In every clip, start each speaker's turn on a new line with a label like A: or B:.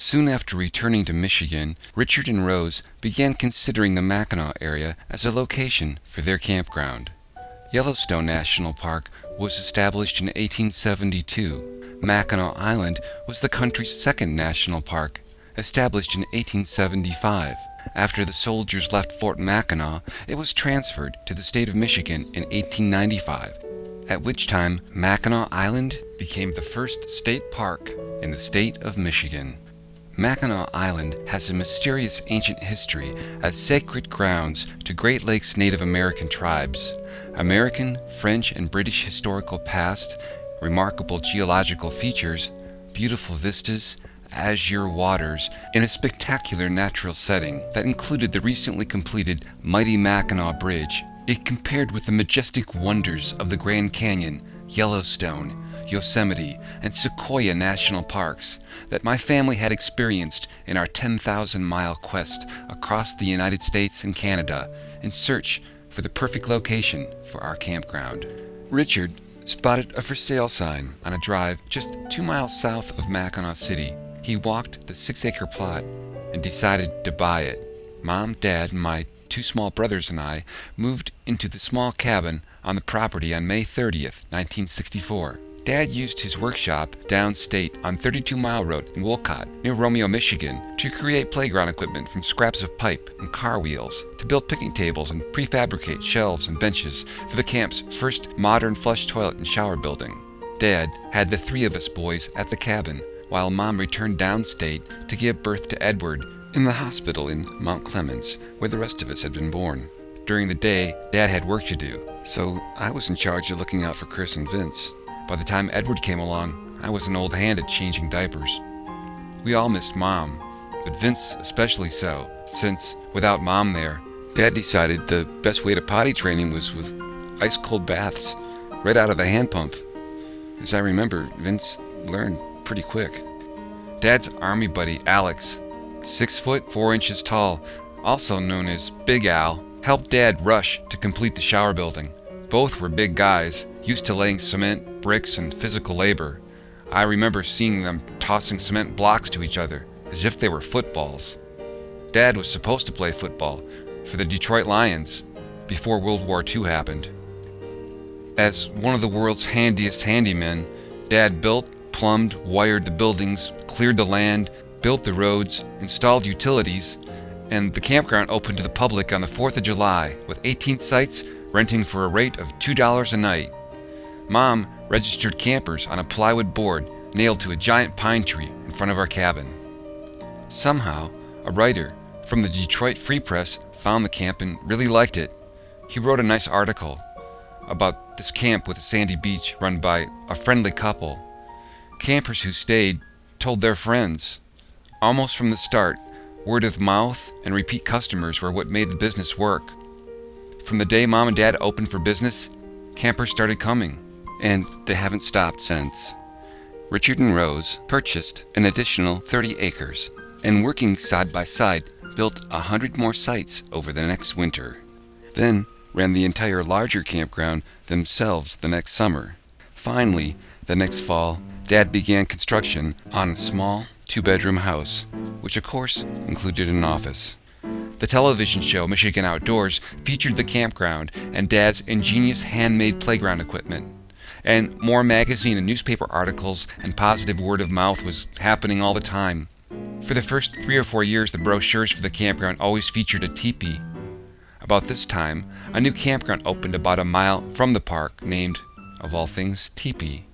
A: Soon after returning to Michigan, Richard and Rose began considering the Mackinac area as a location for their campground. Yellowstone National Park was established in 1872. Mackinac Island was the country's second national park, established in 1875. After the soldiers left Fort Mackinac, it was transferred to the state of Michigan in 1895, at which time Mackinac Island became the first state park in the state of Michigan. Mackinac Island has a mysterious ancient history as sacred grounds to Great Lakes Native American tribes. American, French, and British historical past, remarkable geological features, beautiful vistas, azure waters, in a spectacular natural setting that included the recently completed mighty Mackinac Bridge. It compared with the majestic wonders of the Grand Canyon, Yellowstone, Yosemite, and Sequoia National Parks that my family had experienced in our 10,000-mile quest across the United States and Canada in search for the perfect location for our campground. Richard spotted a for sale sign on a drive just 2 miles south of Mackinaw City. He walked the 6-acre plot and decided to buy it. Mom, Dad, and my 2 small brothers and I moved into the small cabin on the property on May 30th, 1964. Dad used his workshop downstate on 32 Mile Road in Wolcott, near Romeo, Michigan, to create playground equipment from scraps of pipe and car wheels, to build picnic tables and prefabricate shelves and benches for the camp's first modern flush toilet and shower building. Dad had the 3 of us boys at the cabin, while Mom returned downstate to give birth to Edward in the hospital in Mount Clemens, where the rest of us had been born. During the day, Dad had work to do, so I was in charge of looking out for Chris and Vince. By the time Edward came along, I was an old hand at changing diapers. We all missed Mom, but Vince especially so, since without Mom there, Dad decided the best way to potty train him was with ice-cold baths, right out of the hand pump. As I remember, Vince learned pretty quick. Dad's army buddy, Alex, 6 foot 4 inches tall, also known as Big Al, helped Dad rush to complete the shower building. Both were big guys, used to laying cement, bricks, and physical labor. I remember seeing them tossing cement blocks to each other, as if they were footballs. Dad was supposed to play football for the Detroit Lions before World War II happened. As one of the world's handiest handymen, Dad built, plumbed, wired the buildings, cleared the land, built the roads, installed utilities, and the campground opened to the public on the 4th of July with 18 sites renting for a rate of $2 a night. Mom registered campers on a plywood board nailed to a giant pine tree in front of our cabin. Somehow, a writer from the Detroit Free Press found the camp and really liked it. He wrote a nice article about this camp with a sandy beach run by a friendly couple. Campers who stayed told their friends. Almost from the start, word of mouth and repeat customers were what made the business work. From the day Mom and Dad opened for business, campers started coming, and they haven't stopped since. Richard and Rose purchased an additional 30 acres, and working side by side, built 100 more sites over the next winter. Then ran the entire larger campground themselves the next summer. Finally, the next fall, Dad began construction on a small 2-bedroom house, which of course included an office. The television show Michigan Outdoors featured the campground and Dad's ingenious handmade playground equipment. And more magazine and newspaper articles and positive word of mouth was happening all the time. For the first 3 or 4 years, the brochures for the campground always featured a teepee. About this time, a new campground opened about a mile from the park named, of all things, Teepee.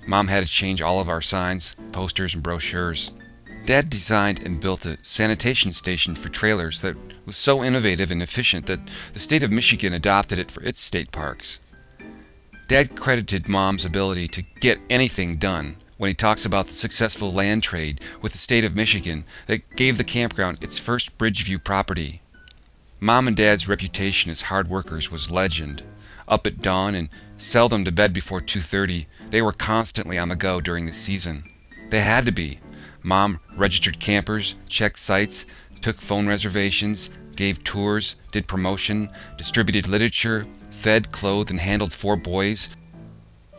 A: Mom had to change all of our signs, posters, and brochures. Dad designed and built a sanitation station for trailers that was so innovative and efficient that the state of Michigan adopted it for its state parks. Dad credited Mom's ability to get anything done when he talks about the successful land trade with the state of Michigan that gave the campground its first Bridgeview property. Mom and Dad's reputation as hard workers was legend. Up at dawn and seldom to bed before 2:30, they were constantly on the go during the season. They had to be. Mom registered campers, checked sites, took phone reservations, gave tours, did promotion, distributed literature, fed, clothed, and handled 4 boys.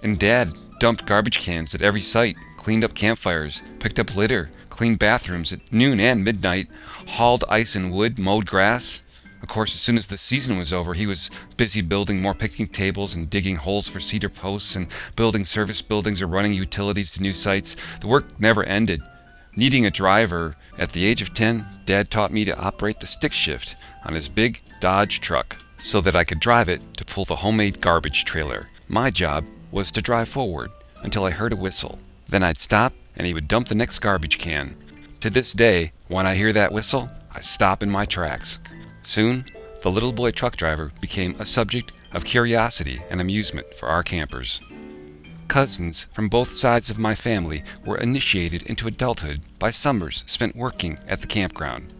A: And Dad dumped garbage cans at every site, cleaned up campfires, picked up litter, cleaned bathrooms at noon and midnight, hauled ice and wood, mowed grass. Of course, as soon as the season was over, he was busy building more picnic tables and digging holes for cedar posts and building service buildings or running utilities to new sites. The work never ended. Needing a driver, at the age of 10, Dad taught me to operate the stick shift on his big Dodge truck so that I could drive it to pull the homemade garbage trailer. My job was to drive forward until I heard a whistle. Then I'd stop and he would dump the next garbage can. To this day, when I hear that whistle, I stop in my tracks. Soon, the little boy truck driver became a subject of curiosity and amusement for our campers. Cousins from both sides of my family were initiated into adulthood by summers spent working at the campground.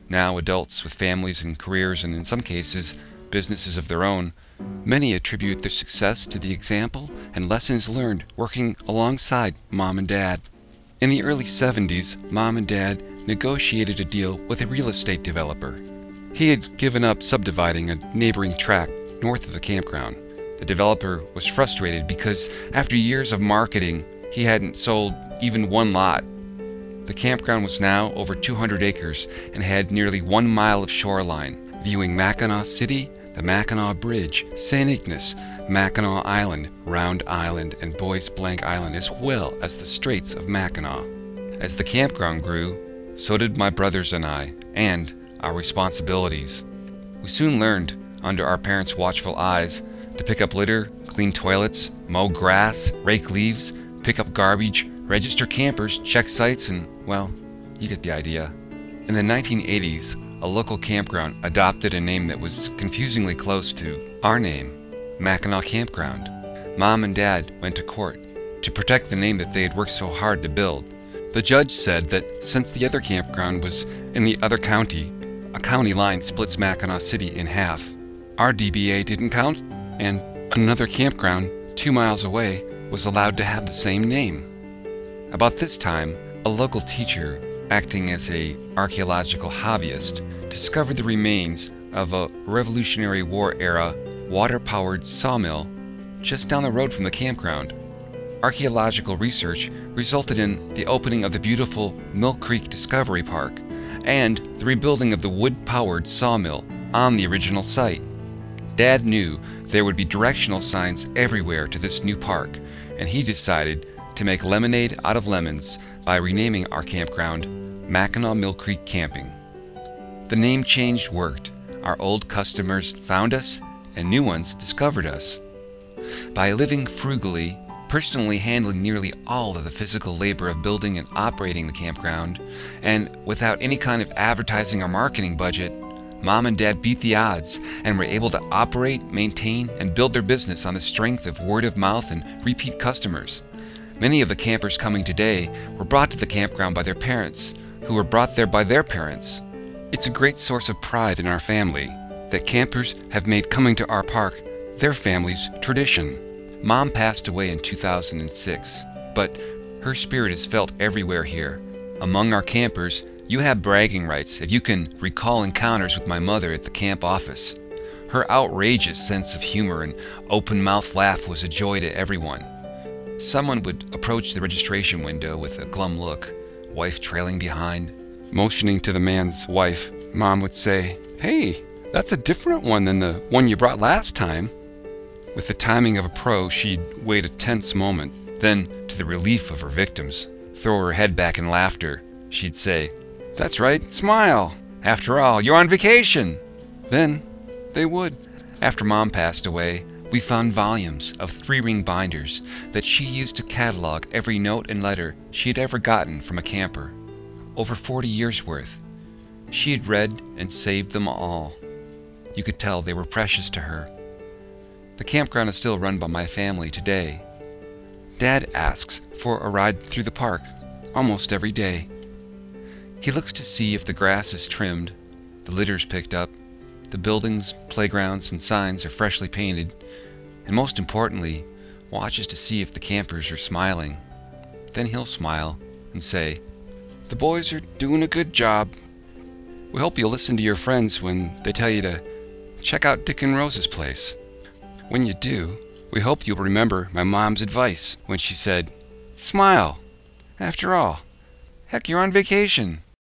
A: Now adults with families and careers and in some cases businesses of their own, many attribute their success to the example and lessons learned working alongside Mom and Dad. In the early 70s, Mom and Dad negotiated a deal with a real estate developer. He had given up subdividing a neighboring tract north of the campground. The developer was frustrated because after years of marketing, he hadn't sold even one lot. The campground was now over 200 acres and had nearly 1 mile of shoreline, viewing Mackinaw City, the Mackinaw Bridge, St. Ignace, Mackinaw Island, Round Island, and Boys Blank Island, as well as the Straits of Mackinac. As the campground grew, so did my brothers and I, and our responsibilities. We soon learned, under our parents' watchful eyes, to pick up litter, clean toilets, mow grass, rake leaves, pick up garbage, register campers, check sites, and, well, you get the idea. In the 1980s, a local campground adopted a name that was confusingly close to our name, Mackinaw Campground. Mom and Dad went to court to protect the name that they had worked so hard to build. The judge said that since the other campground was in the other county, a county line splits Mackinaw City in half. Our DBA didn't count, and another campground 2 miles away was allowed to have the same name. About this time, a local teacher, acting as an archaeological hobbyist, discovered the remains of a Revolutionary War-era water-powered sawmill just down the road from the campground. Archaeological research resulted in the opening of the beautiful Mill Creek Discovery Park and the rebuilding of the wood-powered sawmill on the original site. Dad knew there would be directional signs everywhere to this new park, and he decided to make lemonade out of lemons by renaming our campground Mackinaw Mill Creek Camping. The name change worked. Our old customers found us, and new ones discovered us. By living frugally, personally handling nearly all of the physical labor of building and operating the campground, and without any kind of advertising or marketing budget, Mom and Dad beat the odds and were able to operate, maintain, and build their business on the strength of word of mouth and repeat customers. Many of the campers coming today were brought to the campground by their parents, who were brought there by their parents. It's a great source of pride in our family that campers have made coming to our park their family's tradition. Mom passed away in 2006, but her spirit is felt everywhere here. Among our campers, you have bragging rights if you can recall encounters with my mother at the camp office. Her outrageous sense of humor and open-mouthed laugh was a joy to everyone. Someone would approach the registration window with a glum look, wife trailing behind. Motioning to the man's wife, Mom would say, "Hey, that's a different one than the one you brought last time." With the timing of a pro, she'd wait a tense moment. Then, to the relief of her victims, throw her head back in laughter. She'd say, "That's right, smile. After all, you're on vacation." Then they would. After Mom passed away, we found volumes of 3-ring binders that she used to catalog every note and letter she had ever gotten from a camper. Over 40 years worth. She had read and saved them all. You could tell they were precious to her. The campground is still run by my family today. Dad asks for a ride through the park almost every day. He looks to see if the grass is trimmed, the litter's picked up, the buildings, playgrounds, and signs are freshly painted, and most importantly, watches to see if the campers are smiling. Then he'll smile and say, "The boys are doing a good job. We hope you'll listen to your friends when they tell you to check out Dick and Rose's place. When you do, we hope you'll remember my mom's advice when she said, 'Smile, After all, heck, you're on vacation.